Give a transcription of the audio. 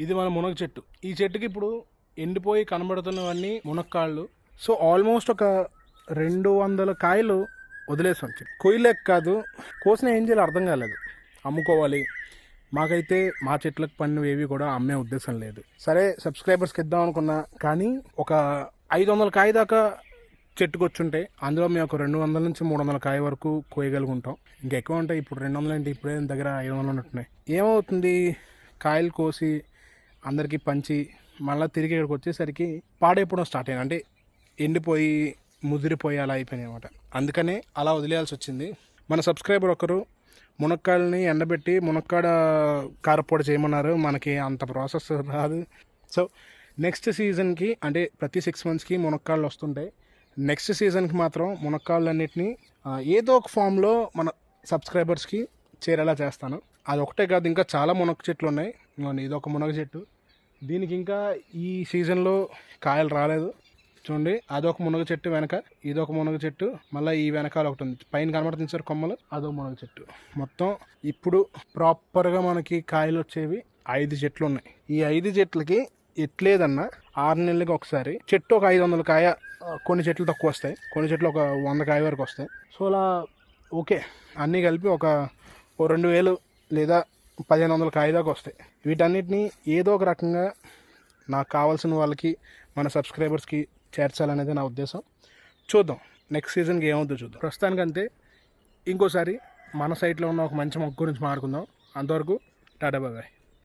ఇది మన మునగ చెట్టు. ఈ చెట్టుకి ఇప్పుడు ఎండిపోయి కనబడుతున్నవన్నీ మునక్కాళ్ళు. సో ఆల్మోస్ట్ ఒక 200 కాయలు వదిలేసాం. కొయ్యలేక కాదు, కోసిన ఏం చేయాలో అర్థం కాలేదు. అమ్ముకోవాలి. మాకైతే మా చెట్లకు పండినవి ఏవి కూడా అమ్మే ఉద్దేశం లేదు. సరే సబ్స్క్రైబర్స్కి ఇద్దాం అనుకున్నా, కానీ ఒక 500 కాయ దాకా చెట్టుకు వచ్చుంటే అందులో మేము ఒక 200 నుంచి 300 కాయ వరకు కోయగలుగుంటాం. ఇంకా ఎక్కువ ఉంటాయి. ఇప్పుడు 200 అంటే ఇప్పుడే దగ్గర 500 ఉన్నట్టున్నాయి. ఏమవుతుంది, కాయలు కోసి అందరికీ పంచి మళ్ళీ తిరిగి ఇక్కడికి వచ్చేసరికి పాడైపోవడం స్టార్ట్ అయ్యింది. అంటే ఎండిపోయి ముదిరిపోయి అలా అయిపోయినాయి అనమాట. అందుకనే అలా వదిలేయాల్సి వచ్చింది. మన సబ్స్క్రైబర్ ఒకరు మునక్కాయలని ఎండబెట్టి మునక్కాడ కారపొడి చేయమన్నారు. మనకి అంత ప్రాసెస్ రాదు. సో నెక్స్ట్ సీజన్కి, అంటే ప్రతి 6 monthsకి మునక్కాళ్ళు వస్తుంటాయి. నెక్స్ట్ సీజన్కి మాత్రం మునక్కాళ్ళన్నింటినీ ఏదో ఒక ఫామ్లో మన సబ్స్క్రైబర్స్కి చేరేలా చేస్తాను. అది ఒకటే కాదు, ఇంకా చాలా మునగ చెట్లు ఉన్నాయి. ఇదొక మునగ చెట్టు. దీనికి ఇంకా ఈ సీజన్లో కాయలు రాలేదు. చూడండి, అదొక మునగ చెట్టు వెనక, ఇదొక మునగ చెట్టు, మళ్ళీ ఈ వెనకాల ఒకటి ఉంది. పైన కనబడుతుంది సార్ కొమ్మలు, అదొక మునగ చెట్టు. మొత్తం ఇప్పుడు ప్రాపర్గా మనకి కాయలు వచ్చేవి 5 చెట్లు ఉన్నాయి. ఈ 5 చెట్లకి ఎట్లేదన్నా 6 నెలలకి ఒకసారి చెట్టు ఒక 500 కాయ, కొన్ని చెట్లు తక్కువ వస్తాయి, కొన్ని చెట్లు ఒక 100 కాయ వరకు వస్తాయి. సో అలా ఓకే, అన్నీ కలిపి ఒక 2000 లేదా 1500 కాయ దాకా వస్తాయి. వీటన్నిటిని ఏదో ఒక రకంగా నాకు కావాల్సిన వాళ్ళకి, మన సబ్స్క్రైబర్స్కి చేర్చాలనేది నా ఉద్దేశం. చూద్దాం నెక్స్ట్ సీజన్కి ఏమవుతుందో చూద్దాం. ప్రస్తుతానికంతే. ఇంకోసారి మన సైట్లో ఉన్న ఒక మంచి మొక్క గురించి మాట్లాడుకుందాం. అంతవరకు టాటా బాయ్.